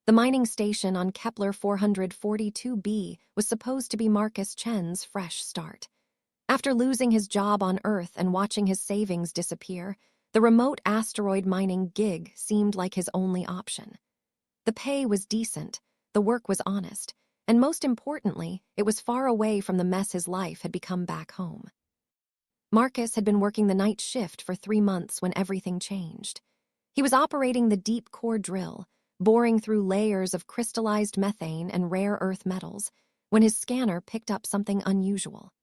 The mining station on Kepler 442b was supposed to be Marcus Chen's fresh start. After losing his job on Earth and watching his savings disappear, the remote asteroid mining gig seemed like his only option. The pay was decent, the work was honest, and most importantly, it was far away from the mess his life had become back home. Marcus had been working the night shift for 3 months when everything changed. He was operating the deep core drill, boring through layers of crystallized methane and rare earth metals, when his scanner picked up something unusual.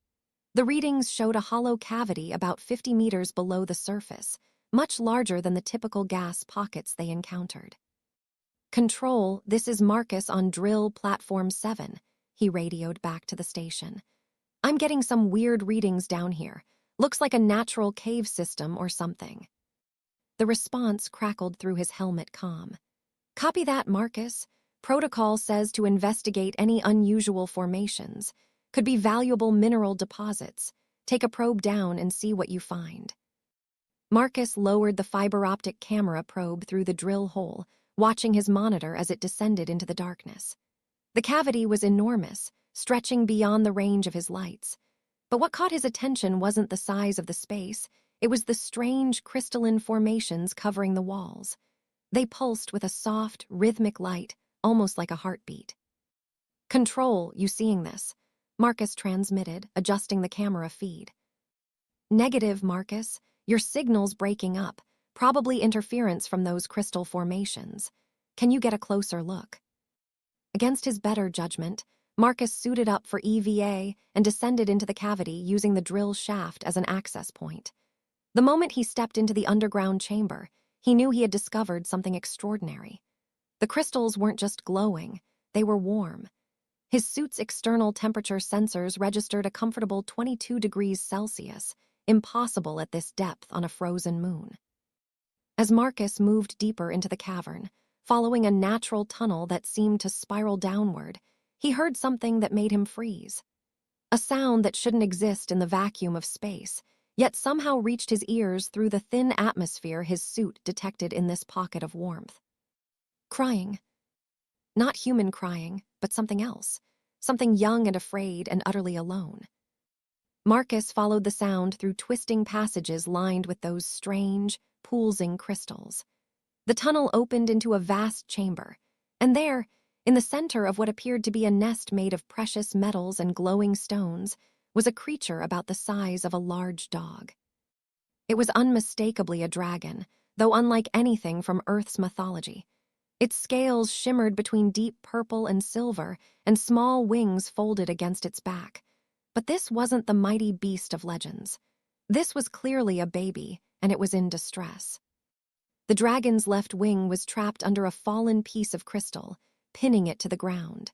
The readings showed a hollow cavity about 50 meters below the surface, much larger than the typical gas pockets they encountered. "Control, this is Marcus on drill platform 7, he radioed back to the station. "I'm getting some weird readings down here. Looks like a natural cave system or something." The response crackled through his helmet comm. "Copy that, Marcus. Protocol says to investigate any unusual formations. Could be valuable mineral deposits. Take a probe down and see what you find." Marcus lowered the fiber optic camera probe through the drill hole, watching his monitor as it descended into the darkness. The cavity was enormous, stretching beyond the range of his lights. But what caught his attention wasn't the size of the space, it was the strange crystalline formations covering the walls. They pulsed with a soft, rhythmic light, almost like a heartbeat. "Control, you seeing this?" Marcus transmitted, adjusting the camera feed. "Negative, Marcus. Your signal's breaking up, probably interference from those crystal formations. Can you get a closer look?" Against his better judgment, Marcus suited up for EVA and descended into the cavity using the drill shaft as an access point. The moment he stepped into the underground chamber, he knew he had discovered something extraordinary. The crystals weren't just glowing, they were warm. His suit's external temperature sensors registered a comfortable 22 degrees Celsius, impossible at this depth on a frozen moon. As Marcus moved deeper into the cavern, following a natural tunnel that seemed to spiral downward, he heard something that made him freeze. A sound that shouldn't exist in the vacuum of space, yet somehow reached his ears through the thin atmosphere his suit detected in this pocket of warmth. Crying. Not human crying, but something else. Something young and afraid and utterly alone. Marcus followed the sound through twisting passages lined with those strange, pulsing crystals. The tunnel opened into a vast chamber, and there, in the center of what appeared to be a nest made of precious metals and glowing stones, was a creature about the size of a large dog. It was unmistakably a dragon, though unlike anything from Earth's mythology. Its scales shimmered between deep purple and silver, and small wings folded against its back. But this wasn't the mighty beast of legends. This was clearly a baby, and it was in distress. The dragon's left wing was trapped under a fallen piece of crystal, pinning it to the ground.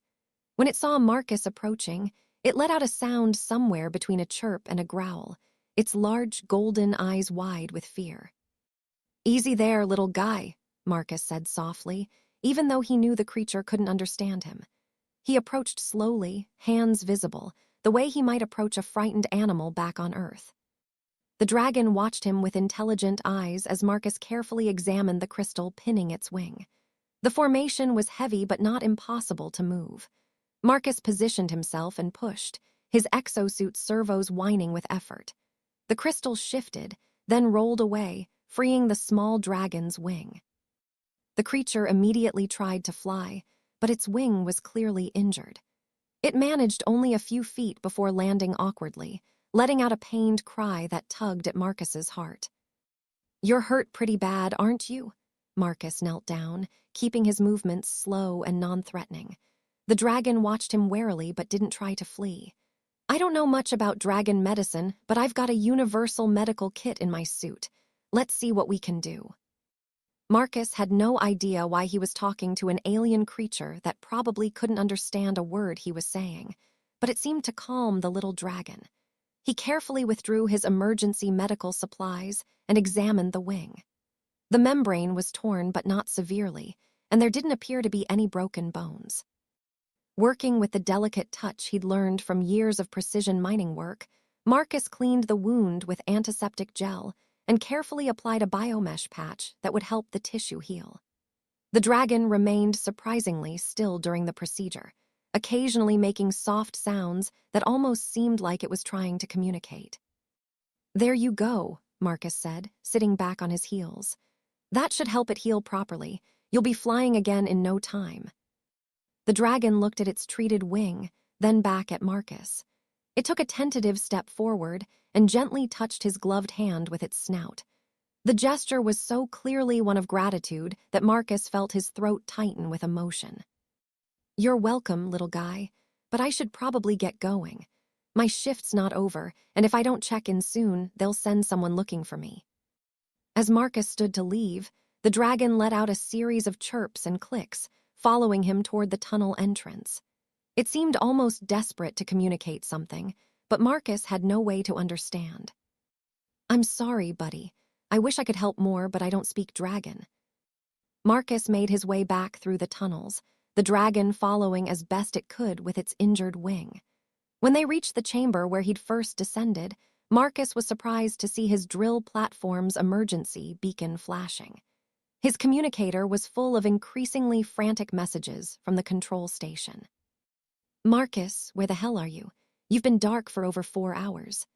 When it saw Marcus approaching, it let out a sound somewhere between a chirp and a growl, its large golden eyes wide with fear. "Easy there, little guy," Marcus said softly, even though he knew the creature couldn't understand him. He approached slowly, hands visible, the way he might approach a frightened animal back on Earth. The dragon watched him with intelligent eyes as Marcus carefully examined the crystal pinning its wing. The formation was heavy but not impossible to move. Marcus positioned himself and pushed, his exosuit servos whining with effort. The crystal shifted, then rolled away, freeing the small dragon's wing. The creature immediately tried to fly, but its wing was clearly injured. It managed only a few feet before landing awkwardly, letting out a pained cry that tugged at Marcus's heart. "You're hurt pretty bad, aren't you?" Marcus knelt down, keeping his movements slow and non-threatening. The dragon watched him warily but didn't try to flee. "I don't know much about dragon medicine, but I've got a universal medical kit in my suit. Let's see what we can do." Marcus had no idea why he was talking to an alien creature that probably couldn't understand a word he was saying, but it seemed to calm the little dragon. He carefully withdrew his emergency medical supplies and examined the wing. The membrane was torn but not severely, and there didn't appear to be any broken bones. Working with the delicate touch he'd learned from years of precision mining work, Marcus cleaned the wound with antiseptic gel and carefully applied a biomesh patch that would help the tissue heal. The dragon remained surprisingly still during the procedure, occasionally making soft sounds that almost seemed like it was trying to communicate. "There you go," Marcus said, sitting back on his heels. "That should help it heal properly. You'll be flying again in no time." The dragon looked at its treated wing, then back at Marcus. It took a tentative step forward and gently touched his gloved hand with its snout. The gesture was so clearly one of gratitude that Marcus felt his throat tighten with emotion. "You're welcome, little guy, but I should probably get going. My shift's not over, and if I don't check in soon, they'll send someone looking for me." As Marcus stood to leave, the dragon let out a series of chirps and clicks, following him toward the tunnel entrance. It seemed almost desperate to communicate something, but Marcus had no way to understand. "I'm sorry, buddy. I wish I could help more, but I don't speak dragon." Marcus made his way back through the tunnels, the dragon following as best it could with its injured wing. When they reached the chamber where he'd first descended, Marcus was surprised to see his drill platform's emergency beacon flashing. His communicator was full of increasingly frantic messages from the control station. "Marcus, where the hell are you? You've been dark for over 4 hours."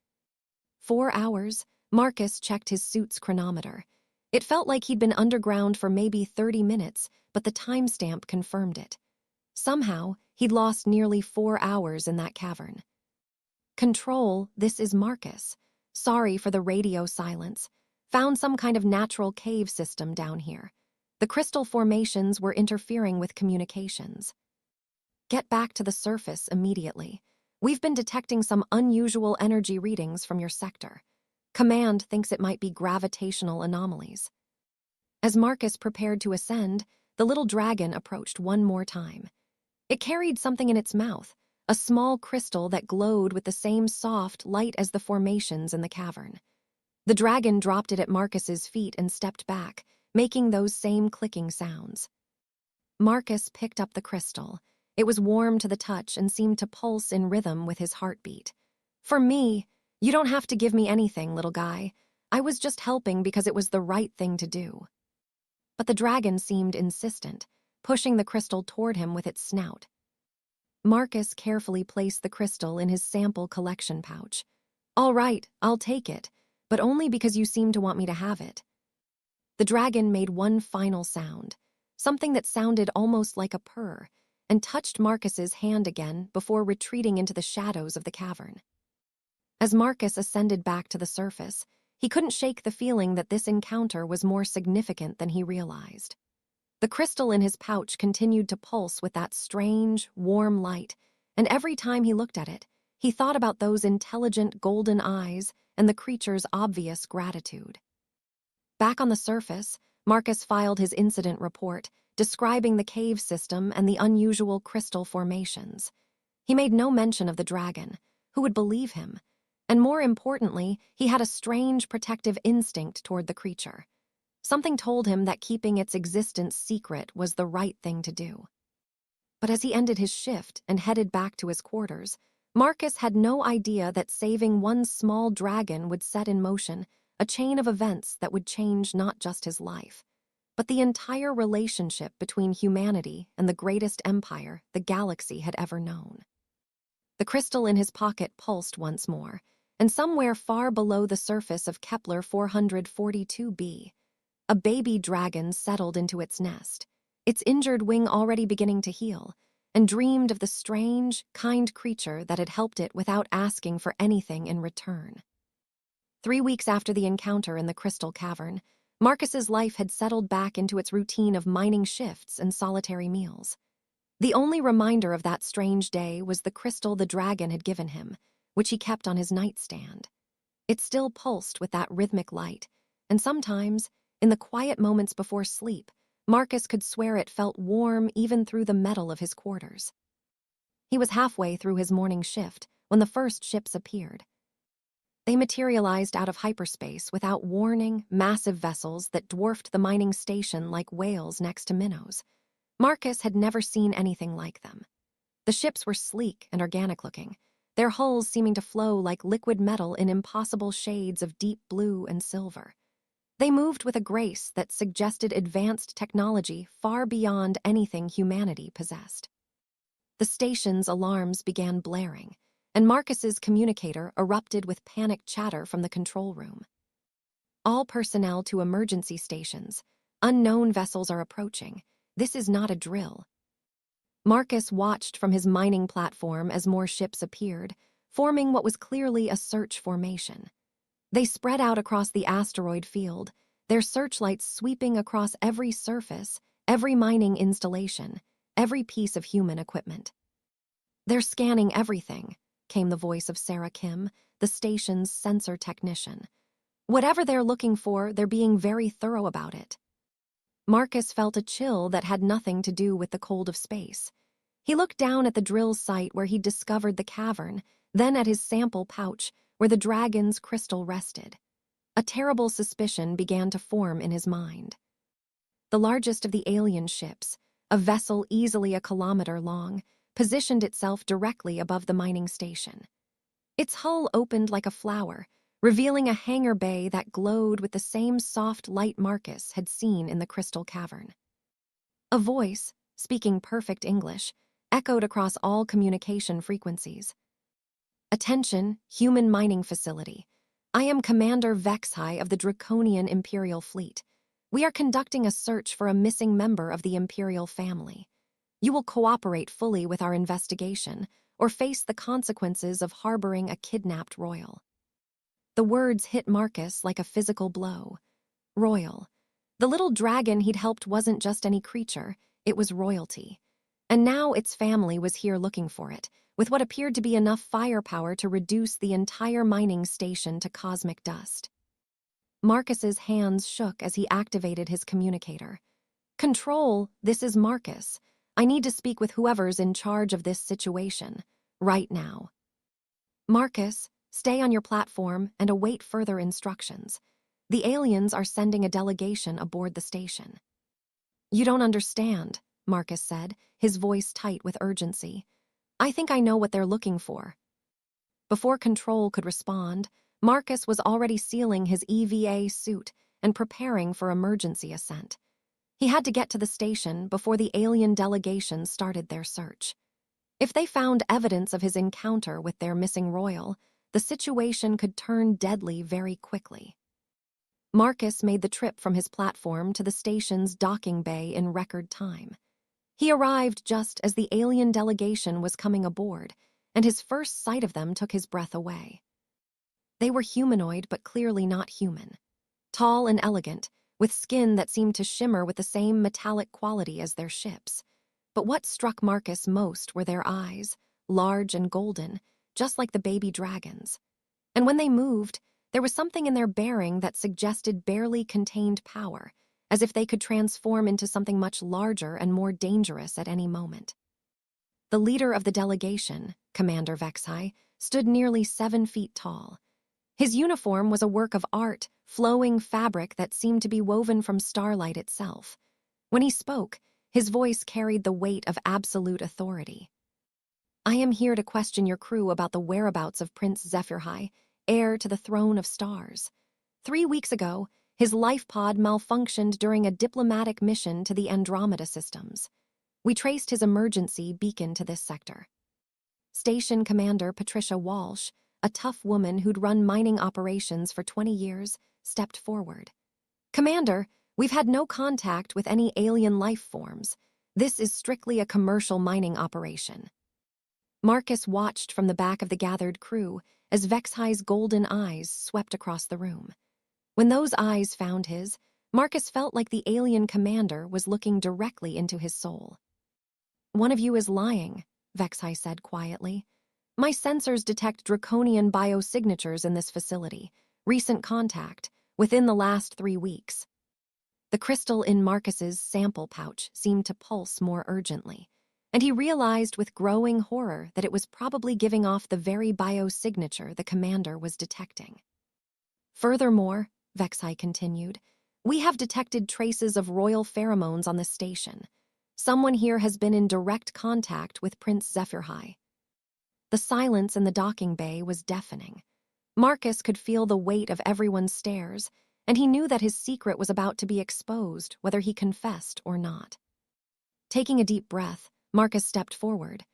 4 hours? Marcus checked his suit's chronometer. It felt like he'd been underground for maybe 30 minutes, but the timestamp confirmed it. Somehow, he'd lost nearly 4 hours in that cavern. "Control, this is Marcus. Sorry for the radio silence. Found some kind of natural cave system down here. The crystal formations were interfering with communications. Get back to the surface immediately. We've been detecting some unusual energy readings from your sector. Command thinks it might be gravitational anomalies." As Marcus prepared to ascend, the little dragon approached one more time. It carried something in its mouth, a small crystal that glowed with the same soft light as the formations in the cavern. The dragon dropped it at Marcus's feet and stepped back, making those same clicking sounds. Marcus picked up the crystal. It was warm to the touch and seemed to pulse in rhythm with his heartbeat. "For me, you don't have to give me anything, little guy. I was just helping because it was the right thing to do." But the dragon seemed insistent, pushing the crystal toward him with its snout. Marcus carefully placed the crystal in his sample collection pouch. "All right, I'll take it, but only because you seem to want me to have it." The dragon made one final sound, something that sounded almost like a purr, and touched Marcus's hand again before retreating into the shadows of the cavern. As Marcus ascended back to the surface, he couldn't shake the feeling that this encounter was more significant than he realized. The crystal in his pouch continued to pulse with that strange, warm light, and every time he looked at it, he thought about those intelligent golden eyes and the creature's obvious gratitude. Back on the surface, Marcus filed his incident report, describing the cave system and the unusual crystal formations. He made no mention of the dragon. Who would believe him? And more importantly, he had a strange protective instinct toward the creature. Something told him that keeping its existence secret was the right thing to do. But as he ended his shift and headed back to his quarters, Marcus had no idea that saving one small dragon would set in motion a chain of events that would change not just his life, but the entire relationship between humanity and the greatest empire the galaxy had ever known. The crystal in his pocket pulsed once more, and somewhere far below the surface of Kepler 442b, a baby dragon settled into its nest, its injured wing already beginning to heal, and dreamed of the strange, kind creature that had helped it without asking for anything in return. 3 weeks after the encounter in the crystal cavern, Marcus's life had settled back into its routine of mining shifts and solitary meals. The only reminder of that strange day was the crystal the dragon had given him, which he kept on his nightstand. It still pulsed with that rhythmic light, and sometimes, in the quiet moments before sleep, Marcus could swear it felt warm even through the metal of his quarters. He was halfway through his morning shift when the first ships appeared. They materialized out of hyperspace without warning, massive vessels that dwarfed the mining station like whales next to minnows. Marcus had never seen anything like them. The ships were sleek and organic-looking, their hulls seeming to flow like liquid metal in impossible shades of deep blue and silver. They moved with a grace that suggested advanced technology far beyond anything humanity possessed. The station's alarms began blaring, and Marcus's communicator erupted with panicked chatter from the control room. All personnel to emergency stations. Unknown vessels are approaching. This is not a drill. Marcus watched from his mining platform as more ships appeared, forming what was clearly a search formation. They spread out across the asteroid field, their searchlights sweeping across every surface, every mining installation, every piece of human equipment. "They're scanning everything," came the voice of Sarah Kim, the station's sensor technician. "Whatever they're looking for, they're being very thorough about it." Marcus felt a chill that had nothing to do with the cold of space. He looked down at the drill site where he'd discovered the cavern, then at his sample pouch where the dragon's crystal rested. A terrible suspicion began to form in his mind. The largest of the alien ships, a vessel easily a kilometer long, positioned itself directly above the mining station. Its hull opened like a flower, revealing a hangar bay that glowed with the same soft light Marcus had seen in the crystal cavern. A voice, speaking perfect English, echoed across all communication frequencies. "Attention, human mining facility. I am Commander Vexhai of the Draconian Imperial Fleet. We are conducting a search for a missing member of the Imperial family. You will cooperate fully with our investigation or face the consequences of harboring a kidnapped royal." The words hit Marcus like a physical blow. Royal. The little dragon he'd helped wasn't just any creature, it was royalty. And now its family was here looking for it, with what appeared to be enough firepower to reduce the entire mining station to cosmic dust. Marcus's hands shook as he activated his communicator. "Control, this is Marcus. I need to speak with whoever's in charge of this situation, right now." "Marcus, stay on your platform and await further instructions. The aliens are sending a delegation aboard the station." "You don't understand," Marcus said, his voice tight with urgency. "I think I know what they're looking for." Before Control could respond, Marcus was already sealing his EVA suit and preparing for emergency ascent. He had to get to the station before the alien delegation started their search. If they found evidence of his encounter with their missing royal, the situation could turn deadly very quickly. Marcus made the trip from his platform to the station's docking bay in record time. He arrived just as the alien delegation was coming aboard, and his first sight of them took his breath away. They were humanoid but clearly not human. Tall and elegant, with skin that seemed to shimmer with the same metallic quality as their ships. But what struck Marcus most were their eyes, large and golden, just like the baby dragons. And when they moved, there was something in their bearing that suggested barely contained power, as if they could transform into something much larger and more dangerous at any moment. The leader of the delegation, Commander Vexhai, stood nearly 7 feet tall. His uniform was a work of art, flowing fabric that seemed to be woven from starlight itself. When he spoke, his voice carried the weight of absolute authority. "I am here to question your crew about the whereabouts of Prince Zephyrhai, heir to the throne of stars. 3 weeks ago, his life pod malfunctioned during a diplomatic mission to the Andromeda systems. We traced his emergency beacon to this sector." Station Commander Patricia Walsh, a tough woman who'd run mining operations for 20 years, stepped forward. "Commander, we've had no contact with any alien life forms. This is strictly a commercial mining operation." Marcus watched from the back of the gathered crew as Vexhai's golden eyes swept across the room. When those eyes found his, Marcus felt like the alien commander was looking directly into his soul. "One of you is lying," Vexhai said quietly. "My sensors detect draconian biosignatures in this facility. Recent contact, within the last 3 weeks." The crystal in Marcus's sample pouch seemed to pulse more urgently, and he realized with growing horror that it was probably giving off the very biosignature the commander was detecting. "Furthermore," Vexhai continued, "we have detected traces of royal pheromones on the station. Someone here has been in direct contact with Prince Zephyrhai." The silence in the docking bay was deafening. Marcus could feel the weight of everyone's stares, and he knew that his secret was about to be exposed, whether he confessed or not. Taking a deep breath, Marcus stepped forward.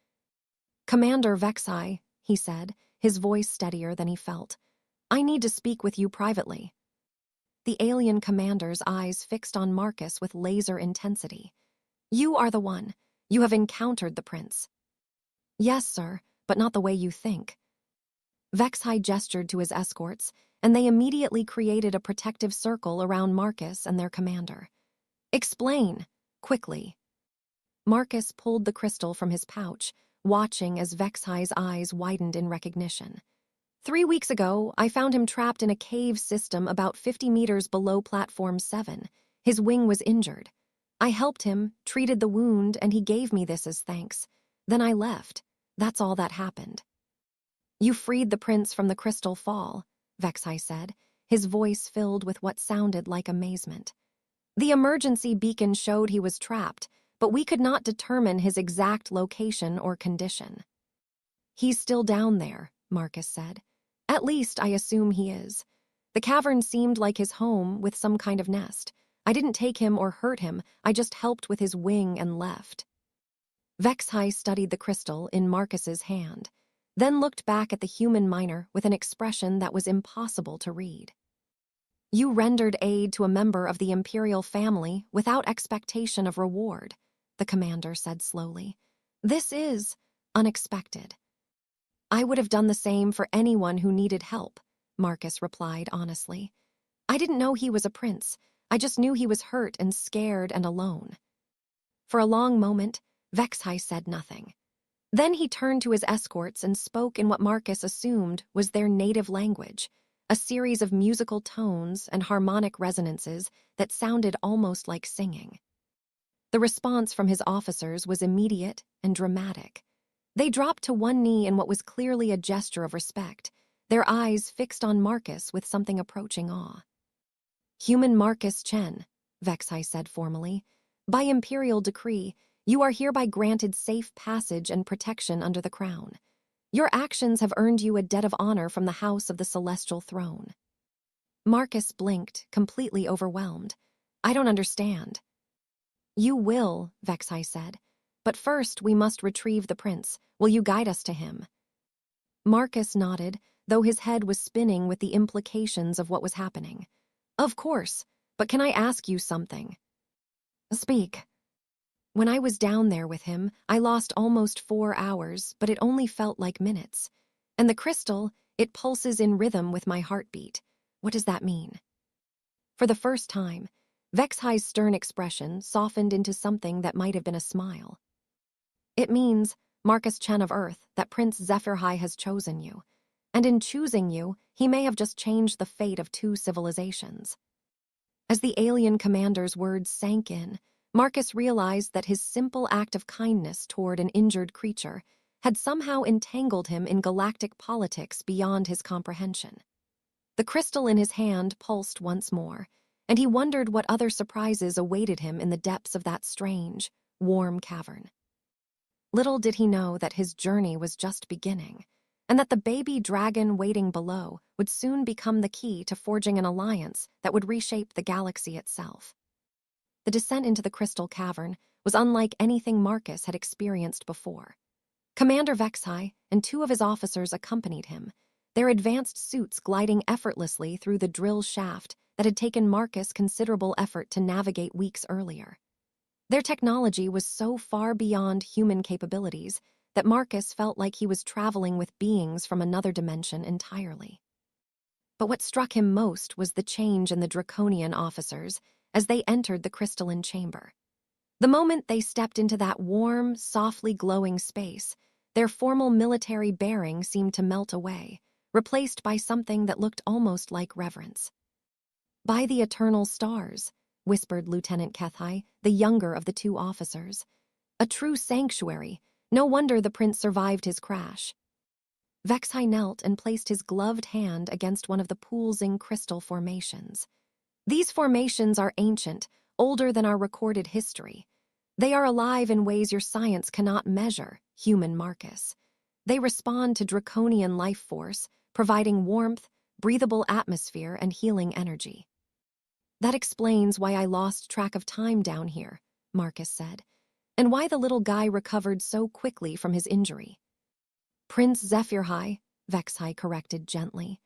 "Commander Vexai," he said, his voice steadier than he felt. "I need to speak with you privately." The alien commander's eyes fixed on Marcus with laser intensity. "You are the one. You have encountered the prince." "Yes, sir, but not the way you think." Vexai gestured to his escorts, and they immediately created a protective circle around Marcus and their commander. "Explain, quickly." Marcus pulled the crystal from his pouch, watching as Vexai's eyes widened in recognition. 3 weeks ago, I found him trapped in a cave system about 50 meters below Platform 7. His wing was injured. I helped him, treated the wound, and he gave me this as thanks. Then I left. That's all that happened. "You freed the prince from the crystal fall," Vexai said, his voice filled with what sounded like amazement. "The emergency beacon showed he was trapped, but we could not determine his exact location or condition." "He's still down there," Marcus said. "At least I assume he is. The cavern seemed like his home with some kind of nest. I didn't take him or hurt him, I just helped with his wing and left." Vexai studied the crystal in Marcus's hand, then looked back at the human miner with an expression that was impossible to read. "You rendered aid to a member of the imperial family without expectation of reward," the commander said slowly. "This is unexpected." "I would have done the same for anyone who needed help," Marcus replied honestly. "I didn't know he was a prince. I just knew he was hurt and scared and alone." For a long moment, Vexai said nothing. Then he turned to his escorts and spoke in what Marcus assumed was their native language, a series of musical tones and harmonic resonances that sounded almost like singing. The response from his officers was immediate and dramatic. They dropped to one knee in what was clearly a gesture of respect, their eyes fixed on Marcus with something approaching awe. "Human Marcus Chen," Vexai said formally, "by imperial decree, you are hereby granted safe passage and protection under the crown. Your actions have earned you a debt of honor from the House of the Celestial Throne." Marcus blinked, completely overwhelmed. "I don't understand." "You will," Vexai said. "But first we must retrieve the prince. Will you guide us to him?" Marcus nodded, though his head was spinning with the implications of what was happening. "Of course, but can I ask you something?" "Speak." "When I was down there with him, I lost almost 4 hours, but it only felt like minutes. And the crystal, it pulses in rhythm with my heartbeat. What does that mean?" For the first time, Vexai's stern expression softened into something that might have been a smile. "It means, Marcus Chen of Earth, that Prince Zephyrhai has chosen you. And in choosing you, he may have just changed the fate of 2 civilizations." As the alien commander's words sank in, Marcus realized that his simple act of kindness toward an injured creature had somehow entangled him in galactic politics beyond his comprehension. The crystal in his hand pulsed once more, and he wondered what other surprises awaited him in the depths of that strange, warm cavern. Little did he know that his journey was just beginning, and that the baby dragon waiting below would soon become the key to forging an alliance that would reshape the galaxy itself. The descent into the crystal cavern was unlike anything Marcus had experienced before. Commander Vexai and 2 of his officers accompanied him, their advanced suits gliding effortlessly through the drill shaft that had taken Marcus considerable effort to navigate weeks earlier. Their technology was so far beyond human capabilities that Marcus felt like he was traveling with beings from another dimension entirely. But what struck him most was the change in the draconian officers as they entered the crystalline chamber. The moment they stepped into that warm, softly glowing space, their formal military bearing seemed to melt away, replaced by something that looked almost like reverence. "By the eternal stars," whispered Lieutenant Kethai, the younger of the 2 officers. "A true sanctuary. No wonder the prince survived his crash." Vexai knelt and placed his gloved hand against one of the pulsing crystal formations. "These formations are ancient, older than our recorded history. They are alive in ways your science cannot measure, human Marcus. They respond to draconian life force, providing warmth, breathable atmosphere, and healing energy." That explains why I lost track of time down here, Marcus said, and why the little guy recovered so quickly from his injury. Prince Zephyrhai, Vexhai corrected gently.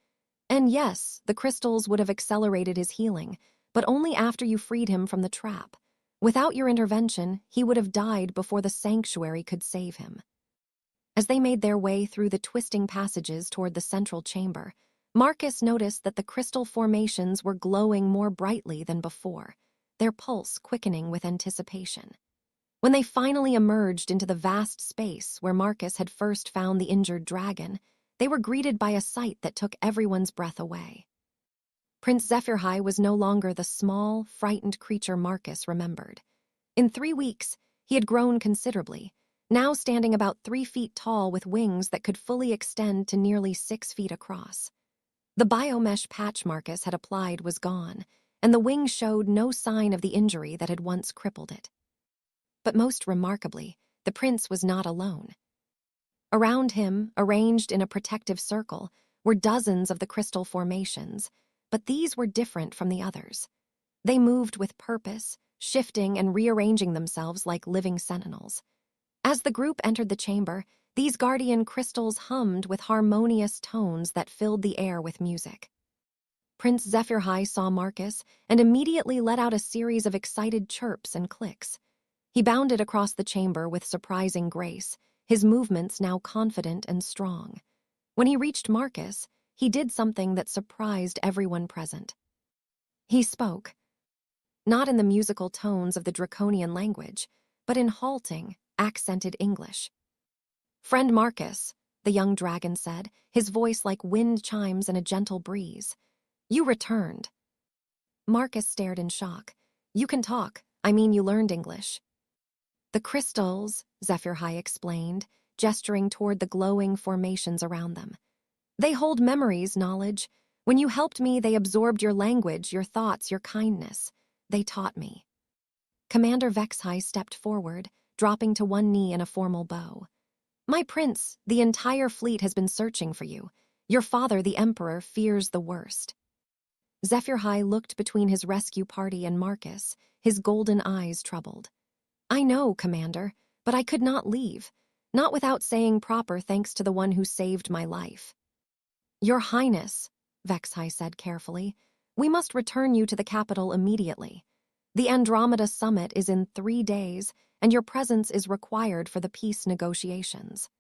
And yes, the crystals would have accelerated his healing, but only after you freed him from the trap. Without your intervention, he would have died before the sanctuary could save him. As they made their way through the twisting passages toward the central chamber, Marcus noticed that the crystal formations were glowing more brightly than before, their pulse quickening with anticipation. When they finally emerged into the vast space where Marcus had first found the injured dragon, they were greeted by a sight that took everyone's breath away. Prince Zephyrhai was no longer the small, frightened creature Marcus remembered. In 3 weeks, he had grown considerably, now standing about 3 feet tall with wings that could fully extend to nearly 6 feet across. The biomesh patch Marcus had applied was gone, and the wing showed no sign of the injury that had once crippled it. But most remarkably, the prince was not alone. Around him, arranged in a protective circle, were dozens of the crystal formations, but these were different from the others. They moved with purpose, shifting and rearranging themselves like living sentinels. As the group entered the chamber, these guardian crystals hummed with harmonious tones that filled the air with music. Prince Zephyrhai saw Marcus and immediately let out a series of excited chirps and clicks. He bounded across the chamber with surprising grace, his movements now confident and strong. When he reached Marcus, he did something that surprised everyone present. He spoke, not in the musical tones of the draconian language, but in halting, accented English. "Friend Marcus," the young dragon said, his voice like wind chimes in a gentle breeze. "You returned." Marcus stared in shock. "You can talk. I mean, you learned English." "The crystals," Zephyrhai explained, gesturing toward the glowing formations around them. "They hold memories, knowledge. When you helped me, they absorbed your language, your thoughts, your kindness. They taught me." Commander Vexhai stepped forward, dropping to one knee in a formal bow. "My prince, the entire fleet has been searching for you. Your father, the emperor, fears the worst." Zephyrhai looked between his rescue party and Marcus, his golden eyes troubled. "I know, Commander, but I could not leave, not without saying proper thanks to the one who saved my life." "Your Highness," Vexhai said carefully, "we must return you to the capital immediately. The Andromeda Summit is in 3 days, and your presence is required for the peace negotiations."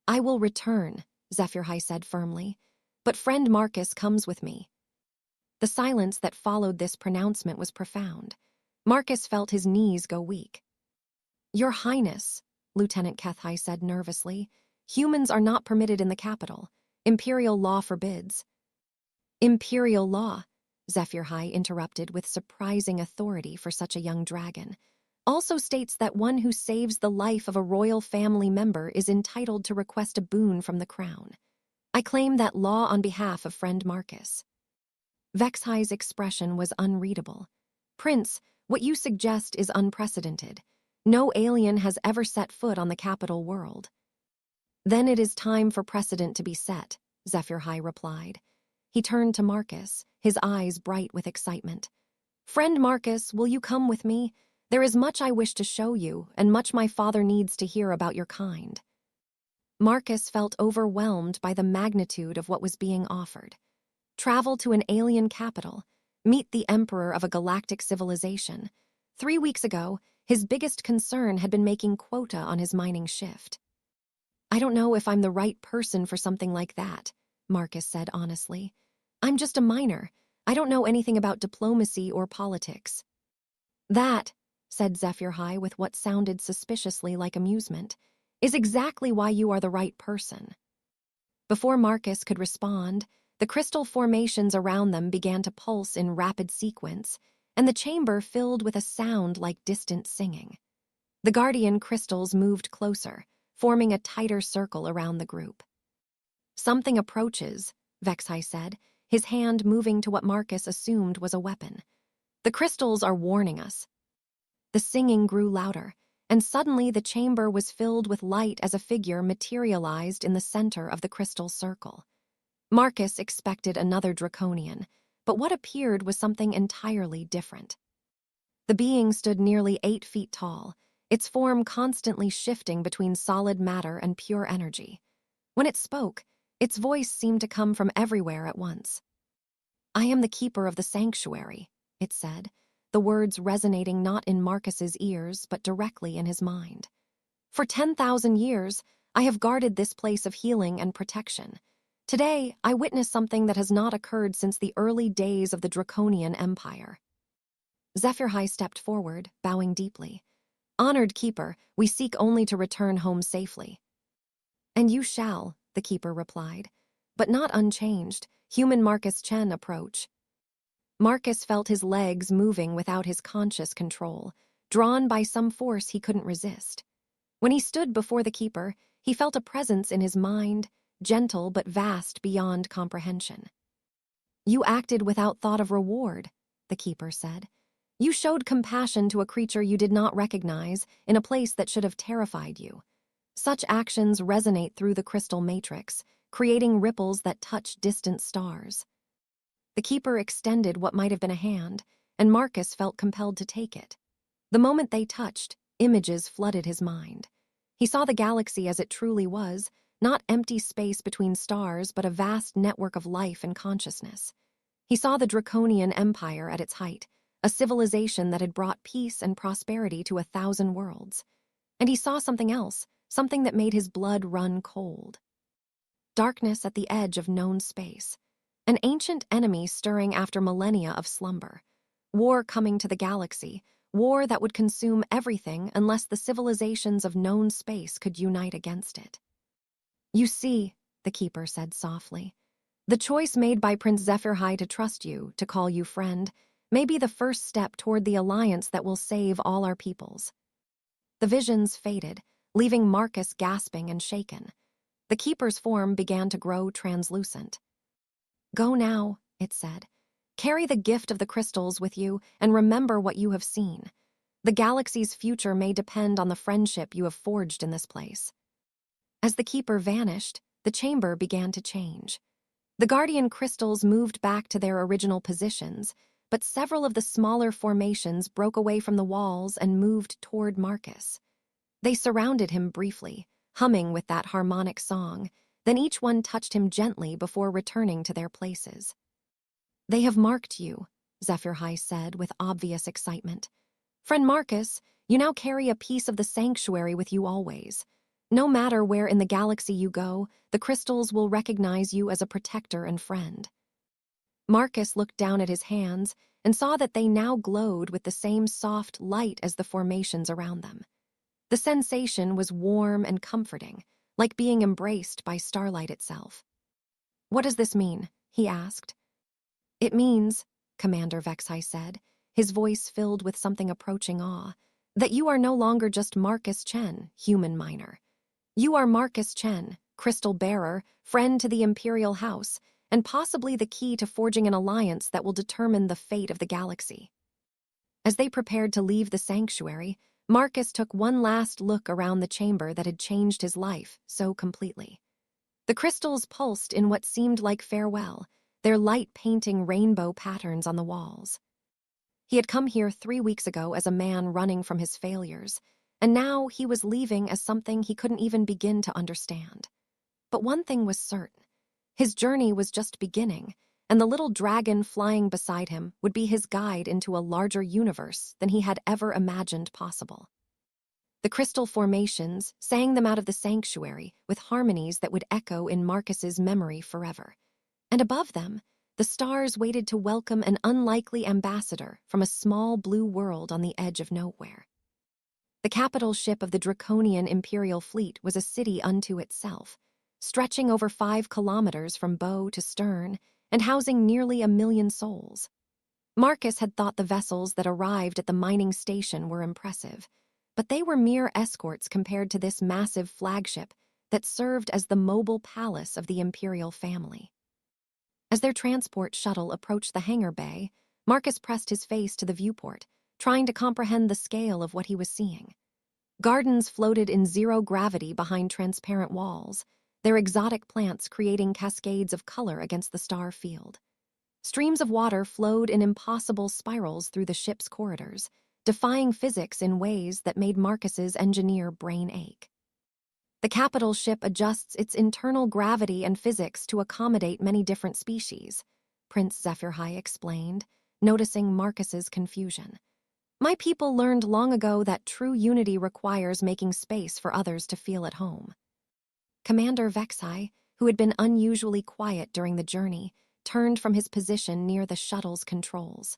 "I will return," Zephyrhai said firmly, "but friend Marcus comes with me." The silence that followed this pronouncement was profound. Marcus felt his knees go weak. "Your Highness," Lieutenant Kethai said nervously, "humans are not permitted in the capital. Imperial law forbids." "Imperial law," Zephyrhai interrupted with surprising authority for such a young dragon, "also states that one who saves the life of a royal family member is entitled to request a boon from the crown. I claim that law on behalf of friend Marcus." Vexhai's expression was unreadable. "Prince, what you suggest is unprecedented. No alien has ever set foot on the capital world." "Then it is time for precedent to be set," Zephyrhai replied. He turned to Marcus, his eyes bright with excitement. "Friend Marcus, will you come with me? There is much I wish to show you, and much my father needs to hear about your kind." Marcus felt overwhelmed by the magnitude of what was being offered. Travel to an alien capital, meet the emperor of a galactic civilization. 3 weeks ago, his biggest concern had been making quota on his mining shift. "I don't know if I'm the right person for something like that," Marcus said honestly. "I'm just a miner. I don't know anything about diplomacy or politics." "That," said Zephyrhai with what sounded suspiciously like amusement, "is exactly why you are the right person." Before Marcus could respond, the crystal formations around them began to pulse in rapid sequence, and the chamber filled with a sound like distant singing. The guardian crystals moved closer, forming a tighter circle around the group. "Something approaches," Vexhai said, his hand moving to what Marcus assumed was a weapon. "The crystals are warning us." The singing grew louder, and suddenly the chamber was filled with light as a figure materialized in the center of the crystal circle. Marcus expected another draconian, but what appeared was something entirely different. The being stood nearly 8 feet tall, its form constantly shifting between solid matter and pure energy. When it spoke, its voice seemed to come from everywhere at once. "I am the keeper of the sanctuary," it said, the words resonating not in Marcus's ears but directly in his mind. "For 10,000 years, I have guarded this place of healing and protection. Today, I witness something that has not occurred since the early days of the Draconian Empire." Zephyr stepped forward, bowing deeply. "Honored Keeper, we seek only to return home safely." "And you shall," the Keeper replied. But not unchanged, human Marcus Chen approached. Marcus felt his legs moving without his conscious control, drawn by some force he couldn't resist. When he stood before the Keeper, he felt a presence in his mind, gentle but vast beyond comprehension. "You acted without thought of reward," the Keeper said. "You showed compassion to a creature you did not recognize in a place that should have terrified you. Such actions resonate through the crystal matrix, creating ripples that touch distant stars." The Keeper extended what might have been a hand, and Marcus felt compelled to take it. The moment they touched, images flooded his mind. He saw the galaxy as it truly was, not empty space between stars, but a vast network of life and consciousness. He saw the Draconian Empire at its height, a civilization that had brought peace and prosperity to 1,000 worlds. And he saw something else, something that made his blood run cold. Darkness at the edge of known space. An ancient enemy stirring after millennia of slumber. War coming to the galaxy, war that would consume everything unless the civilizations of known space could unite against it. "You see," the Keeper said softly, "the choice made by Prince Zephyr to trust you, to call you friend, may be the first step toward the alliance that will save all our peoples." The visions faded, leaving Marcus gasping and shaken. The Keeper's form began to grow translucent. "Go now," it said. "Carry the gift of the crystals with you and remember what you have seen. The galaxy's future may depend on the friendship you have forged in this place." As the Keeper vanished, the chamber began to change. The guardian crystals moved back to their original positions, but several of the smaller formations broke away from the walls and moved toward Marcus. They surrounded him briefly, humming with that harmonic song, then each one touched him gently before returning to their places. "They have marked you," Zephyr said with obvious excitement. "Friend Marcus, you now carry a piece of the sanctuary with you always. No matter where in the galaxy you go, the crystals will recognize you as a protector and friend." Marcus looked down at his hands and saw that they now glowed with the same soft light as the formations around them. The sensation was warm and comforting, like being embraced by starlight itself. "What does this mean?" he asked. "It means," Commander Vexhai said, his voice filled with something approaching awe, "that you are no longer just Marcus Chen, human miner. You are Marcus Chen, crystal bearer, friend to the Imperial House, and possibly the key to forging an alliance that will determine the fate of the galaxy." As they prepared to leave the sanctuary, Marcus took one last look around the chamber that had changed his life so completely. The crystals pulsed in what seemed like farewell, their light painting rainbow patterns on the walls. He had come here 3 weeks ago as a man running from his failures, and now he was leaving as something he couldn't even begin to understand. But one thing was certain. His journey was just beginning, and the little dragon flying beside him would be his guide into a larger universe than he had ever imagined possible. The crystal formations sang them out of the sanctuary with harmonies that would echo in Marcus's memory forever. And above them, the stars waited to welcome an unlikely ambassador from a small blue world on the edge of nowhere. The capital ship of the Draconian Imperial Fleet was a city unto itself, stretching over 5 kilometers from bow to stern and housing nearly 1 million souls. Marcus had thought the vessels that arrived at the mining station were impressive, but they were mere escorts compared to this massive flagship that served as the mobile palace of the imperial family. As their transport shuttle approached the hangar bay, Marcus pressed his face to the viewport, trying to comprehend the scale of what he was seeing. Gardens floated in zero gravity behind transparent walls, their exotic plants creating cascades of color against the star field. Streams of water flowed in impossible spirals through the ship's corridors, defying physics in ways that made Marcus's engineer brain ache. The capital ship adjusts its internal gravity and physics to accommodate many different species, Prince Zephyrhai explained, noticing Marcus's confusion. My people learned long ago that true unity requires making space for others to feel at home. Commander Vexhai, who had been unusually quiet during the journey, turned from his position near the shuttle's controls.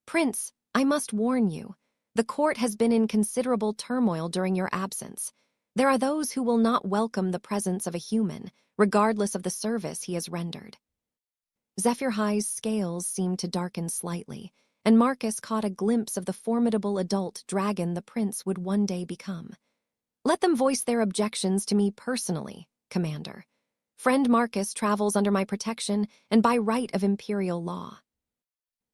Prince, I must warn you, the court has been in considerable turmoil during your absence. There are those who will not welcome the presence of a human, regardless of the service he has rendered. Zephyrhai's scales seemed to darken slightly, and Marcus caught a glimpse of the formidable adult dragon the prince would one day become. Let them voice their objections to me personally, Commander. Friend Marcus travels under my protection and by right of imperial law.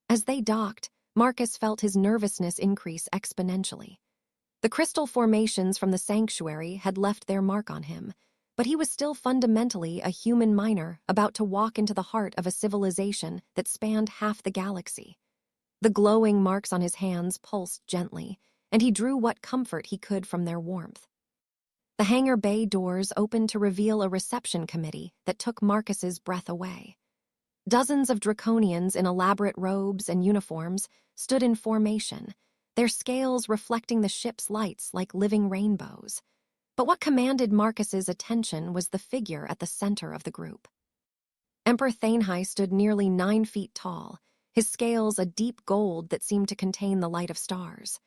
As they docked, Marcus felt his nervousness increase exponentially. The crystal formations from the sanctuary had left their mark on him, but he was still fundamentally a human miner about to walk into the heart of a civilization that spanned half the galaxy. The glowing marks on his hands pulsed gently, and he drew what comfort he could from their warmth. The hangar bay doors opened to reveal a reception committee that took Marcus's breath away. Dozens of draconians in elaborate robes and uniforms stood in formation, their scales reflecting the ship's lights like living rainbows. But what commanded Marcus's attention was the figure at the center of the group. Emperor Thanhai stood nearly 9 feet tall, his scales a deep gold that seemed to contain the light of stars.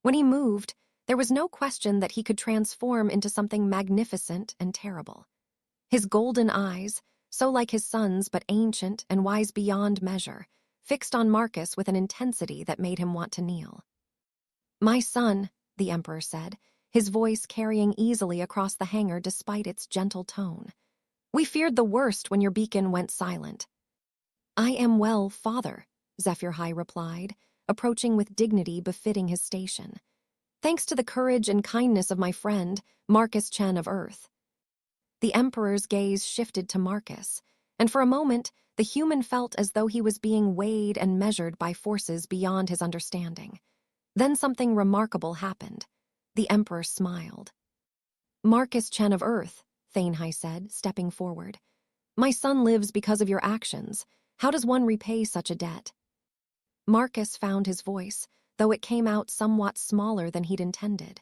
When he moved, there was no question that he could transform into something magnificent and terrible. His golden eyes, so like his son's but ancient and wise beyond measure, fixed on Marcus with an intensity that made him want to kneel. My son, the Emperor said, his voice carrying easily across the hangar despite its gentle tone. We feared the worst when your beacon went silent. I am well, father, Zephyrhai replied, approaching with dignity befitting his station. Thanks to the courage and kindness of my friend, Marcus Chen of Earth. The Emperor's gaze shifted to Marcus, and for a moment, the human felt as though he was being weighed and measured by forces beyond his understanding. Then something remarkable happened. The Emperor smiled. Marcus Chen of Earth, Thanhai said, stepping forward. My son lives because of your actions. How does one repay such a debt? Marcus found his voice, though it came out somewhat smaller than he'd intended.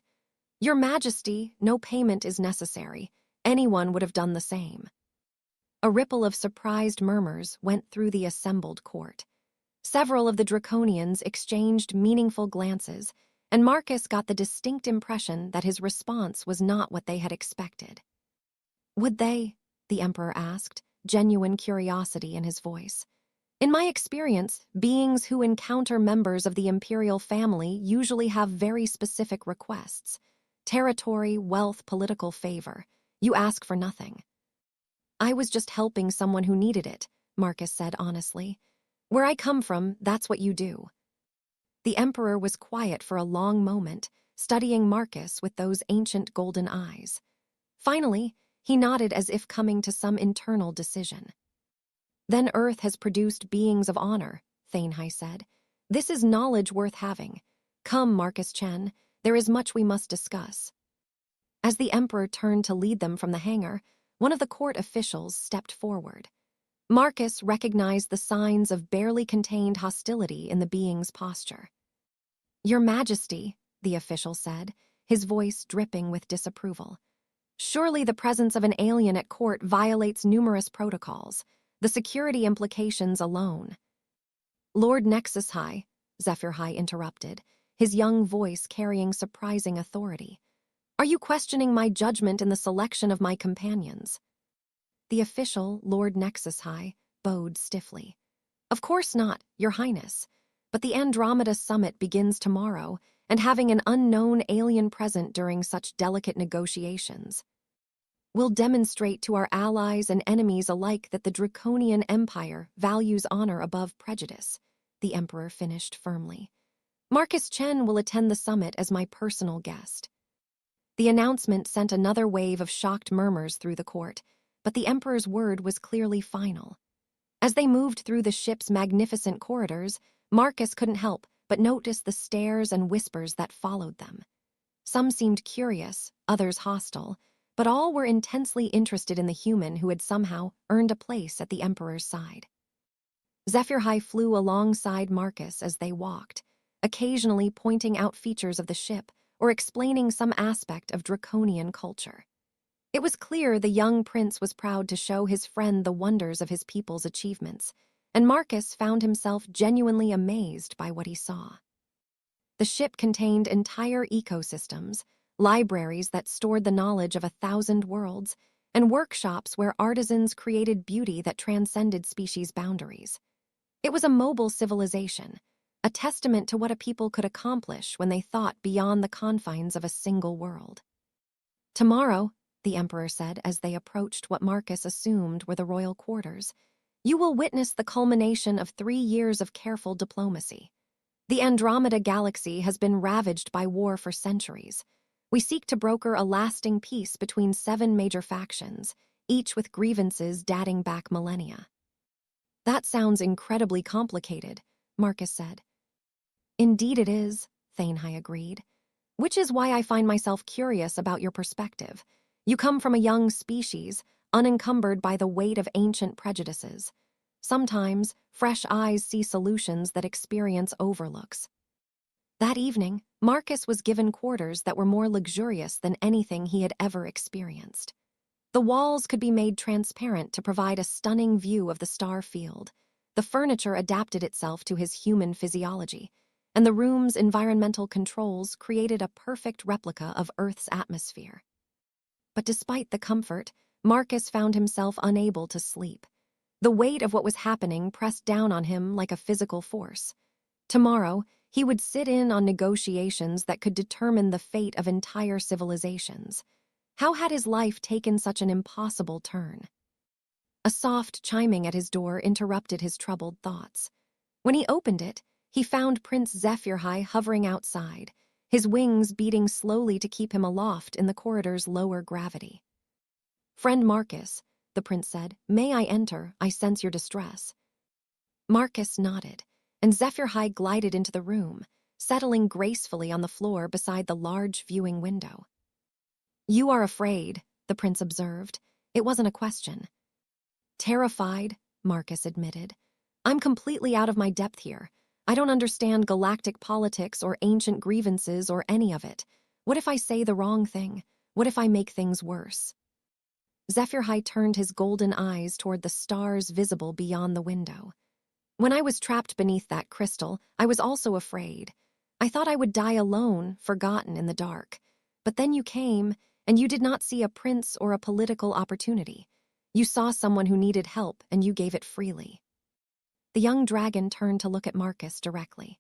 Your Majesty, no payment is necessary. Anyone would have done the same. A ripple of surprised murmurs went through the assembled court. Several of the draconians exchanged meaningful glances, and Marcus got the distinct impression that his response was not what they had expected. Would they? The Emperor asked, genuine curiosity in his voice. In my experience, beings who encounter members of the imperial family usually have very specific requests. Territory, wealth, political favor. You ask for nothing. I was just helping someone who needed it, Marcus said honestly. Where I come from, that's what you do. The Emperor was quiet for a long moment, studying Marcus with those ancient golden eyes. Finally, he nodded as if coming to some internal decision. Then Earth has produced beings of honor, Thanhai said. This is knowledge worth having. Come, Marcus Chen, there is much we must discuss. As the Emperor turned to lead them from the hangar, one of the court officials stepped forward. Marcus recognized the signs of barely contained hostility in the being's posture. Your Majesty, the official said, his voice dripping with disapproval. Surely the presence of an alien at court violates numerous protocols, the security implications alone. Lord Nexushai, Zephyrhai interrupted, his young voice carrying surprising authority. Are you questioning my judgment in the selection of my companions? The official, Lord Nexushai, bowed stiffly. Of course not, Your Highness, but the Andromeda Summit begins tomorrow, and having an unknown alien present during such delicate negotiations will demonstrate to our allies and enemies alike that the Draconian Empire values honor above prejudice, the Emperor finished firmly. Marcus Chen will attend the summit as my personal guest. The announcement sent another wave of shocked murmurs through the court, but the Emperor's word was clearly final. As they moved through the ship's magnificent corridors, Marcus couldn't help but notice the stares and whispers that followed them. Some seemed curious, others hostile, but all were intensely interested in the human who had somehow earned a place at the Emperor's side. Zephyr flew alongside Marcus as they walked, occasionally pointing out features of the ship or explaining some aspect of draconian culture. It was clear the young prince was proud to show his friend the wonders of his people's achievements, and Marcus found himself genuinely amazed by what he saw. The ship contained entire ecosystems, libraries that stored the knowledge of 1,000 worlds, and workshops where artisans created beauty that transcended species boundaries. It was a mobile civilization, a testament to what a people could accomplish when they thought beyond the confines of a single world. "Tomorrow," the Emperor said as they approached what Marcus assumed were the royal quarters, "you will witness the culmination of 3 years of careful diplomacy. The Andromeda galaxy has been ravaged by war for centuries. We seek to broker a lasting peace between 7 major factions, each with grievances dating back millennia." "That sounds incredibly complicated," Marcus said. "Indeed it is," Thanhai agreed. "Which is why I find myself curious about your perspective. You come from a young species, unencumbered by the weight of ancient prejudices. Sometimes, fresh eyes see solutions that experience overlooks." That evening, Marcus was given quarters that were more luxurious than anything he had ever experienced. The walls could be made transparent to provide a stunning view of the star field. The furniture adapted itself to his human physiology, and the room's environmental controls created a perfect replica of Earth's atmosphere. But despite the comfort, Marcus found himself unable to sleep. The weight of what was happening pressed down on him like a physical force. Tomorrow, he would sit in on negotiations that could determine the fate of entire civilizations. How had his life taken such an impossible turn? A soft chiming at his door interrupted his troubled thoughts. When he opened it, he found Prince Zephyr hovering outside, his wings beating slowly to keep him aloft in the corridor's lower gravity. "Friend Marcus," the prince said, "may I enter? I sense your distress." Marcus nodded, and Zephyr glided into the room, settling gracefully on the floor beside the large viewing window. "You are afraid," the prince observed. It wasn't a question. "Terrified," Marcus admitted. "I'm completely out of my depth here. I don't understand galactic politics or ancient grievances or any of it. What if I say the wrong thing? What if I make things worse?" Zephyr turned his golden eyes toward the stars visible beyond the window. "When I was trapped beneath that crystal, I was also afraid. I thought I would die alone, forgotten in the dark. But then you came, and you did not see a prince or a political opportunity. You saw someone who needed help, and you gave it freely." The young dragon turned to look at Marcus directly.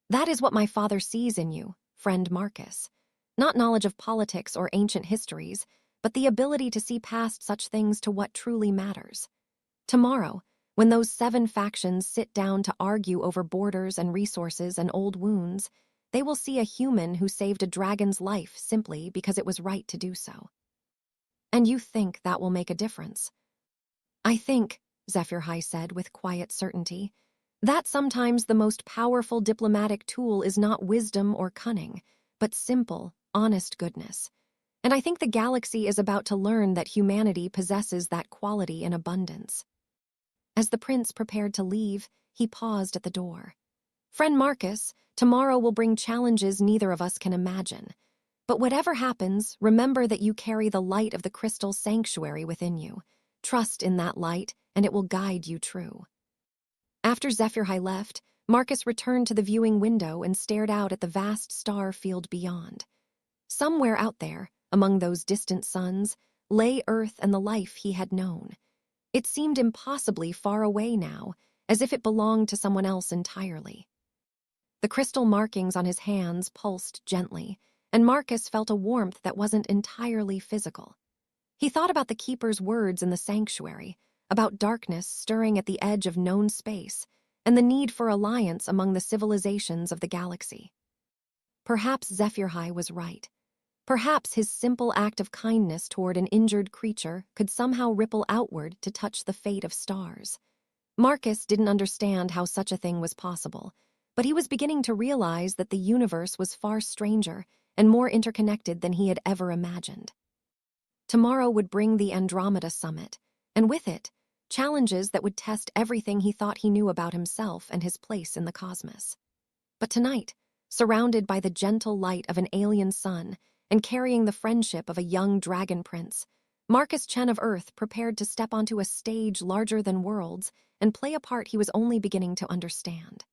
"That is what my father sees in you, friend Marcus. Not knowledge of politics or ancient histories, but the ability to see past such things to what truly matters. Tomorrow, when those 7 factions sit down to argue over borders and resources and old wounds, they will see a human who saved a dragon's life simply because it was right to do so. And you think that will make a difference?" "I think," Zephyr said with quiet certainty, "that sometimes the most powerful diplomatic tool is not wisdom or cunning, but simple, honest goodness. And I think the galaxy is about to learn that humanity possesses that quality in abundance." As the prince prepared to leave, he paused at the door. "Friend Marcus, tomorrow will bring challenges neither of us can imagine. But whatever happens, remember that you carry the light of the crystal sanctuary within you. Trust in that light, and it will guide you true." After Zephyr left, Marcus returned to the viewing window and stared out at the vast star field beyond. Somewhere out there, among those distant suns, lay Earth and the life he had known. It seemed impossibly far away now, as if it belonged to someone else entirely. The crystal markings on his hands pulsed gently, and Marcus felt a warmth that wasn't entirely physical. He thought about the keeper's words in the sanctuary, about darkness stirring at the edge of known space, and the need for alliance among the civilizations of the galaxy. Perhaps Zephyr was right. Perhaps his simple act of kindness toward an injured creature could somehow ripple outward to touch the fate of stars. Marcus didn't understand how such a thing was possible, but he was beginning to realize that the universe was far stranger and more interconnected than he had ever imagined. Tomorrow would bring the Andromeda Summit, and with it, challenges that would test everything he thought he knew about himself and his place in the cosmos. But tonight, surrounded by the gentle light of an alien sun and carrying the friendship of a young dragon prince, Marcus Chen of Earth prepared to step onto a stage larger than worlds and play a part he was only beginning to understand.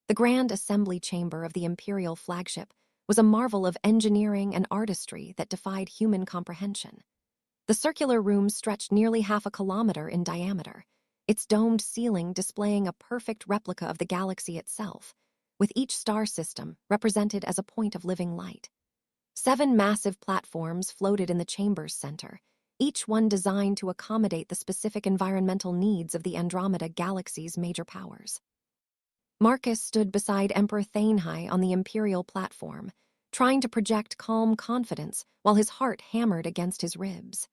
The Grand Assembly Chamber of the Imperial flagship was a marvel of engineering and artistry that defied human comprehension. The circular room stretched nearly half a kilometer in diameter, its domed ceiling displaying a perfect replica of the galaxy itself, with each star system represented as a point of living light. 7 massive platforms floated in the chamber's center, each one designed to accommodate the specific environmental needs of the Andromeda galaxy's major powers. Marcus stood beside Emperor Thanhai on the Imperial platform, trying to project calm confidence while his heart hammered against his ribs.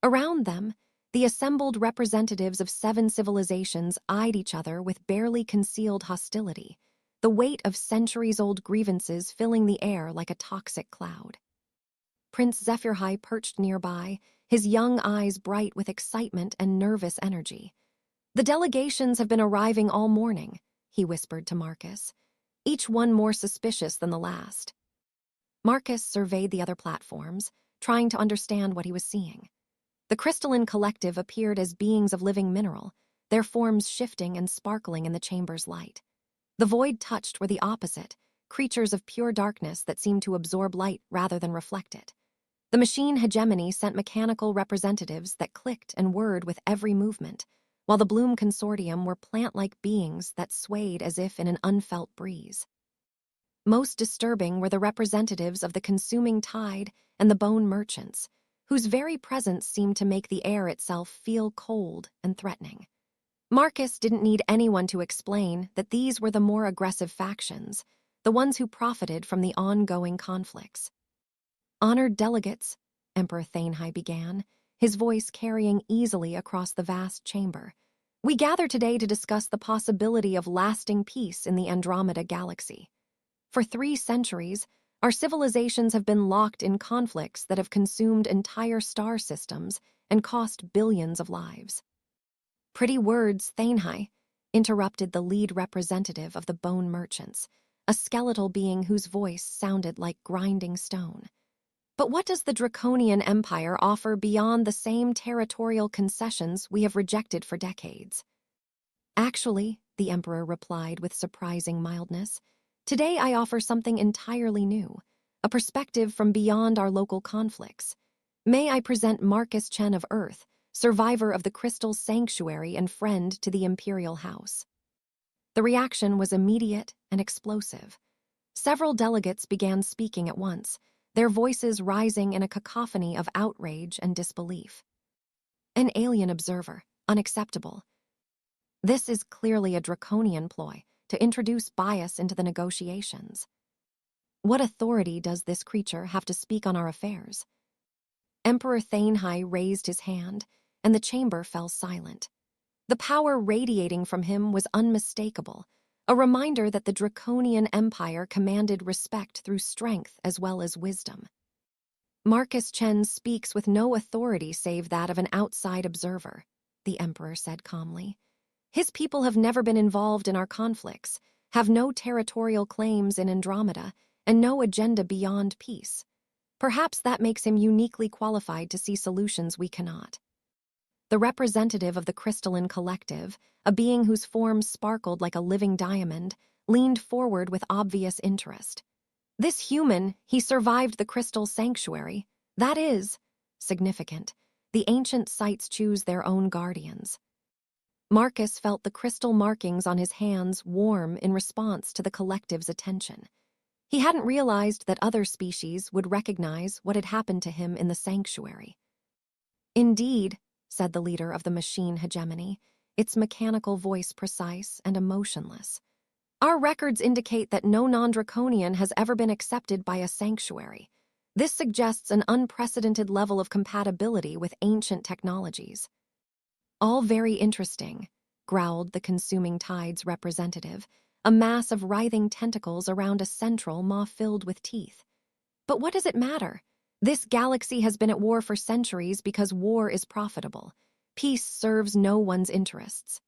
Around them, the assembled representatives of 7 civilizations eyed each other with barely concealed hostility, the weight of centuries-old grievances filling the air like a toxic cloud. Prince Zephyrhai perched nearby, his young eyes bright with excitement and nervous energy. "The delegations have been arriving all morning," he whispered to Marcus, each one more suspicious than the last. Marcus surveyed the other platforms, trying to understand what he was seeing. The crystalline collective appeared as beings of living mineral, their forms shifting and sparkling in the chamber's light. The void touched were the opposite, creatures of pure darkness that seemed to absorb light rather than reflect it. The machine hegemony sent mechanical representatives that clicked and whirred with every movement, while the Bloom Consortium were plant-like beings that swayed as if in an unfelt breeze. Most disturbing were the representatives of the consuming tide and the bone merchants, whose very presence seemed to make the air itself feel cold and threatening. Marcus didn't need anyone to explain that these were the more aggressive factions, the ones who profited from the ongoing conflicts. "Honored delegates," Emperor Thanhai began, his voice carrying easily across the vast chamber, "we gather today to discuss the possibility of lasting peace in the Andromeda galaxy. For 3 centuries, our civilizations have been locked in conflicts that have consumed entire star systems and cost billions of lives." "Pretty words, Thanhai," interrupted the lead representative of the bone merchants, a skeletal being whose voice sounded like grinding stone. "But what does the Draconian Empire offer beyond the same territorial concessions we have rejected for decades?" "Actually," the Emperor replied with surprising mildness, "today I offer something entirely new, a perspective from beyond our local conflicts. May I present Marcus Chen of Earth, survivor of the Crystal Sanctuary and friend to the Imperial House." The reaction was immediate and explosive. Several delegates began speaking at once, their voices rising in a cacophony of outrage and disbelief. "An alien observer, unacceptable. This is clearly a draconian ploy to introduce bias into the negotiations. What authority does this creature have to speak on our affairs?" Emperor Thanhai raised his hand, and the chamber fell silent. The power radiating from him was unmistakable, a reminder that the Draconian Empire commanded respect through strength as well as wisdom. "Marcus Chen speaks with no authority save that of an outside observer," the Emperor said calmly. "His people have never been involved in our conflicts, have no territorial claims in Andromeda, and no agenda beyond peace. Perhaps that makes him uniquely qualified to see solutions we cannot." The representative of the crystalline collective, a being whose form sparkled like a living diamond, leaned forward with obvious interest. "This human, he survived the Crystal Sanctuary. That is significant. The ancient sites choose their own guardians." Marcus felt the crystal markings on his hands warm in response to the collective's attention. He hadn't realized that other species would recognize what had happened to him in the sanctuary. "Indeed," said the leader of the machine hegemony, its mechanical voice precise and emotionless. "Our records indicate that no non-draconian has ever been accepted by a sanctuary. This suggests an unprecedented level of compatibility with ancient technologies." "All very interesting," growled the consuming tide's representative, a mass of writhing tentacles around a central maw filled with teeth. But what does it matter? This galaxy has been at war for centuries because war is profitable. Peace serves no one's interests.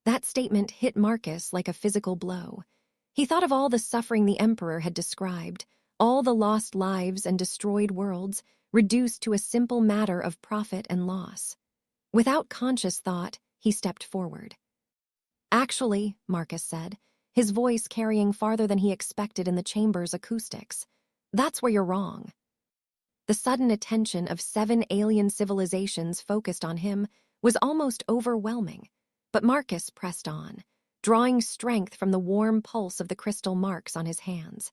That statement hit Marcus like a physical blow. He thought of all the suffering the Emperor had described, all the lost lives and destroyed worlds, reduced to a simple matter of profit and loss. Without conscious thought, he stepped forward. "Actually," Marcus said, his voice carrying farther than he expected in the chamber's acoustics, "that's where you're wrong." The sudden attention of 7 alien civilizations focused on him was almost overwhelming, but Marcus pressed on, drawing strength from the warm pulse of the crystal marks on his hands.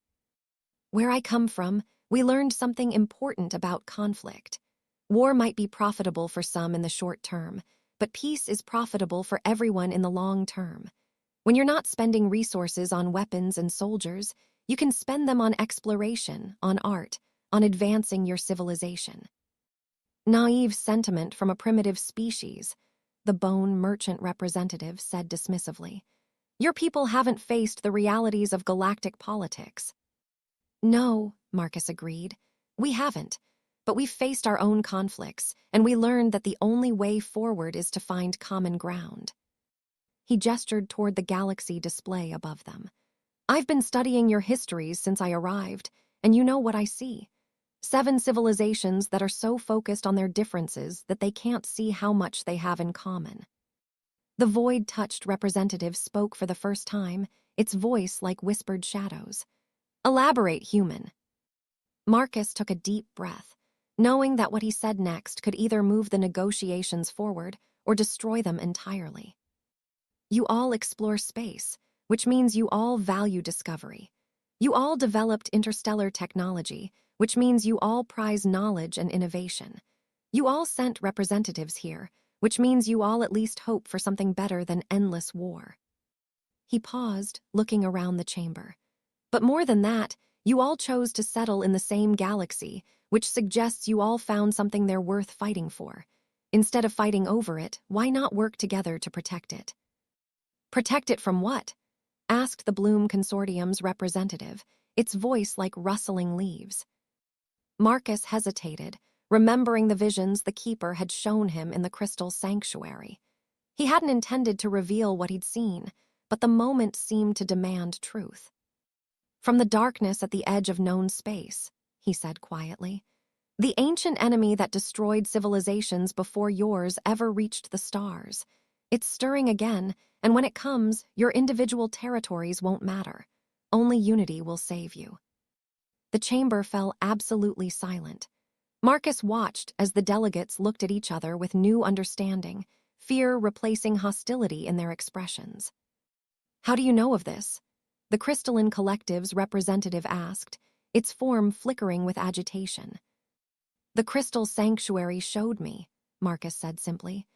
"Where I come from, we learned something important about conflict. War might be profitable for some in the short term, but peace is profitable for everyone in the long term. When you're not spending resources on weapons and soldiers, you can spend them on exploration, on art, on advancing your civilization." "Naive sentiment from a primitive species," the bone merchant representative said dismissively. "Your people haven't faced the realities of galactic politics." "No," Marcus agreed, "we haven't. But we've faced our own conflicts, and we learned that the only way forward is to find common ground." He gestured toward the galaxy display above them. "I've been studying your histories since I arrived, and you know what I see. 7 civilizations that are so focused on their differences that they can't see how much they have in common." The void-touched representative spoke for the first time, its voice like whispered shadows. "Elaborate, human." Marcus took a deep breath, knowing that what he said next could either move the negotiations forward or destroy them entirely. "You all explore space, which means you all value discovery. You all developed interstellar technology, which means you all prize knowledge and innovation. You all sent representatives here, which means you all at least hope for something better than endless war." He paused, looking around the chamber. "But more than that, you all chose to settle in the same galaxy, which suggests you all found something they're worth fighting for. Instead of fighting over it, why not work together to protect it?" "Protect it from what?" asked the Bloom Consortium's representative, its voice like rustling leaves. Marcus hesitated, remembering the visions the Keeper had shown him in the crystal sanctuary. He hadn't intended to reveal what he'd seen, but the moment seemed to demand truth. "From the darkness at the edge of known space," he said quietly. "The ancient enemy that destroyed civilizations before yours ever reached the stars. It's stirring again, and when it comes, your individual territories won't matter. Only unity will save you." The chamber fell absolutely silent. Marcus watched as the delegates looked at each other with new understanding, fear replacing hostility in their expressions. "How do you know of this?" the Crystalline Collective's representative asked, its form flickering with agitation. "The crystal sanctuary showed me," Marcus said simply.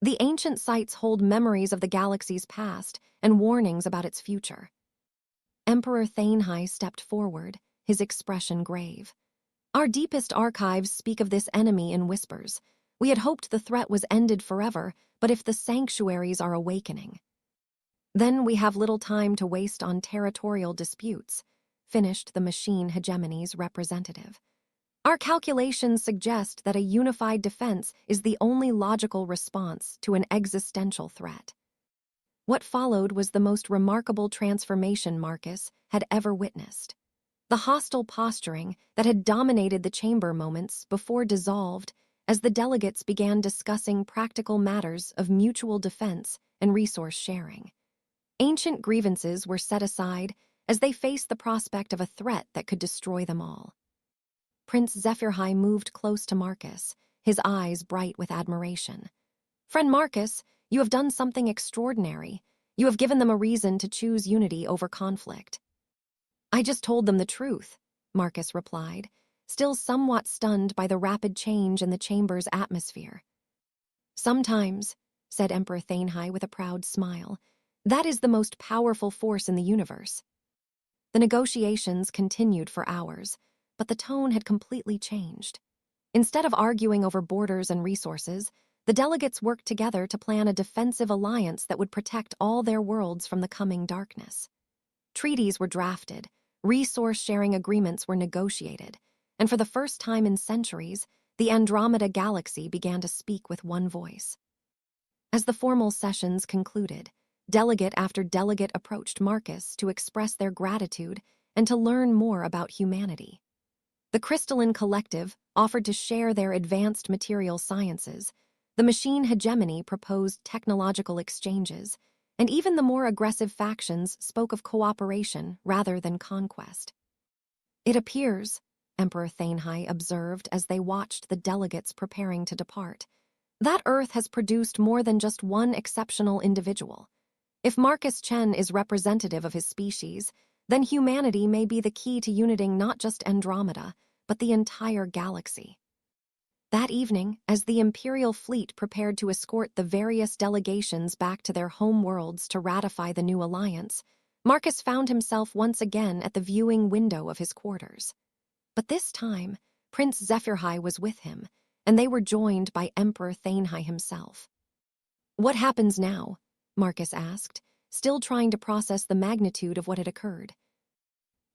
"The ancient sites hold memories of the galaxy's past and warnings about its future." Emperor Thanhai stepped forward, his expression grave. "Our deepest archives speak of this enemy in whispers. We had hoped the threat was ended forever, but if the sanctuaries are awakening, then we have little time to waste on territorial disputes," finished the machine hegemony's representative. "Our calculations suggest that a unified defense is the only logical response to an existential threat." What followed was the most remarkable transformation Marcus had ever witnessed. The hostile posturing that had dominated the chamber moments before dissolved as the delegates began discussing practical matters of mutual defense and resource sharing. Ancient grievances were set aside as they faced the prospect of a threat that could destroy them all. Prince Zephyrhai moved close to Marcus, his eyes bright with admiration. "Friend Marcus, you have done something extraordinary. You have given them a reason to choose unity over conflict." "I just told them the truth," Marcus replied, still somewhat stunned by the rapid change in the chamber's atmosphere. "Sometimes," said Emperor Thanhai with a proud smile, "that is the most powerful force in the universe." The negotiations continued for hours, but the tone had completely changed. Instead of arguing over borders and resources, The delegates worked together to plan a defensive alliance that would protect all their worlds from the coming darkness. Treaties were drafted, resource-sharing agreements were negotiated, and for the first time in centuries, the Andromeda Galaxy began to speak with one voice. As the formal sessions concluded, delegate after delegate approached Marcus to express their gratitude and to learn more about humanity. The Crystalline Collective offered to share their advanced material sciences, the machine hegemony proposed technological exchanges, and even the more aggressive factions spoke of cooperation rather than conquest. It appears, Emperor Thanhai observed as they watched the delegates preparing to depart, that Earth has produced more than just one exceptional individual. If Marcus Chen is representative of his species, then humanity may be the key to uniting not just Andromeda, but the entire galaxy. That evening, as the Imperial fleet prepared to escort the various delegations back to their home worlds to ratify the new alliance, Marcus found himself once again at the viewing window of his quarters. But this time, Prince Zephyrhai was with him, and they were joined by Emperor Thanhai himself. "What happens now?" Marcus asked, still trying to process the magnitude of what had occurred.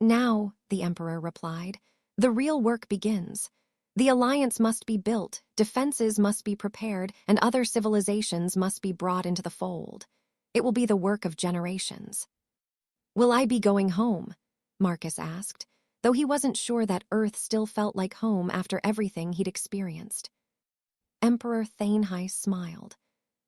"Now," the Emperor replied, "the real work begins. The alliance must be built, defenses must be prepared, and other civilizations must be brought into the fold. It will be the work of generations." "Will I be going home?" Marcus asked, though he wasn't sure that Earth still felt like home after everything he'd experienced. Emperor Thanhai smiled.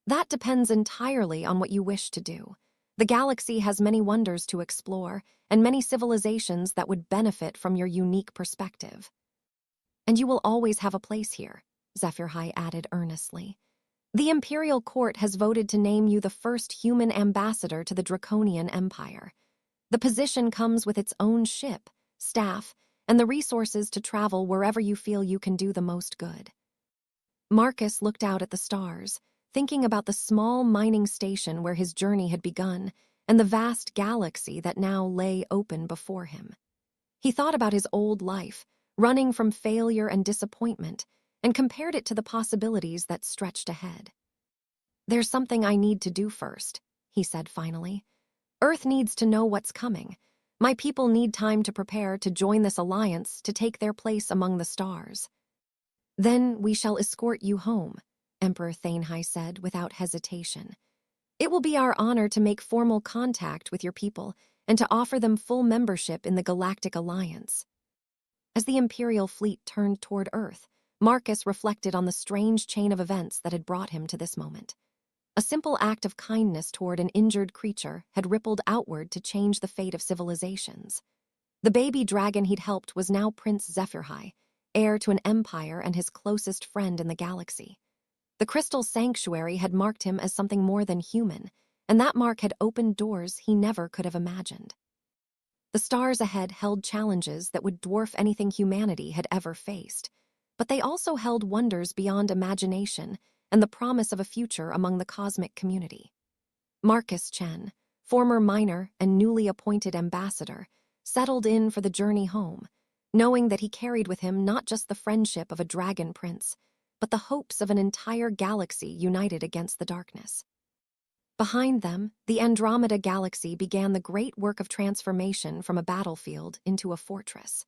"That depends entirely on what you wish to do. The galaxy has many wonders to explore, and many civilizations that would benefit from your unique perspective. And you will always have a place here," Zephyrhai added earnestly. "The Imperial Court has voted to name you the first human ambassador to the Draconian Empire. The position comes with its own ship, staff, and the resources to travel wherever you feel you can do the most good." Marcus looked out at the stars, thinking about the small mining station where his journey had begun and the vast galaxy that now lay open before him. He thought about his old life, running from failure and disappointment, and compared it to the possibilities that stretched ahead. "There's something I need to do first," he said finally. "Earth needs to know what's coming. My people need time to prepare to join this alliance to take their place among the stars." "Then we shall escort you home," Emperor Thanhai said without hesitation. "It will be our honor to make formal contact with your people and to offer them full membership in the Galactic Alliance." As the Imperial fleet turned toward Earth, Marcus reflected on the strange chain of events that had brought him to this moment. A simple act of kindness toward an injured creature had rippled outward to change the fate of civilizations. The baby dragon he'd helped was now Prince Zephyrhai, heir to an empire and his closest friend in the galaxy. The Crystal Sanctuary had marked him as something more than human, and that mark had opened doors he never could have imagined. The stars ahead held challenges that would dwarf anything humanity had ever faced, but they also held wonders beyond imagination and the promise of a future among the cosmic community. Marcus Chen, former miner and newly appointed ambassador, settled in for the journey home, knowing that he carried with him not just the friendship of a dragon prince, but the hopes of an entire galaxy united against the darkness. Behind them, the Andromeda Galaxy began the great work of transformation from a battlefield into a fortress.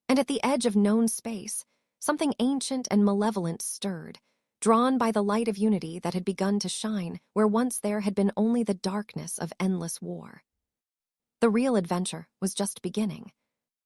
And at the edge of known space, something ancient and malevolent stirred, drawn by the light of unity that had begun to shine where once there had been only the darkness of endless war. The real adventure was just beginning.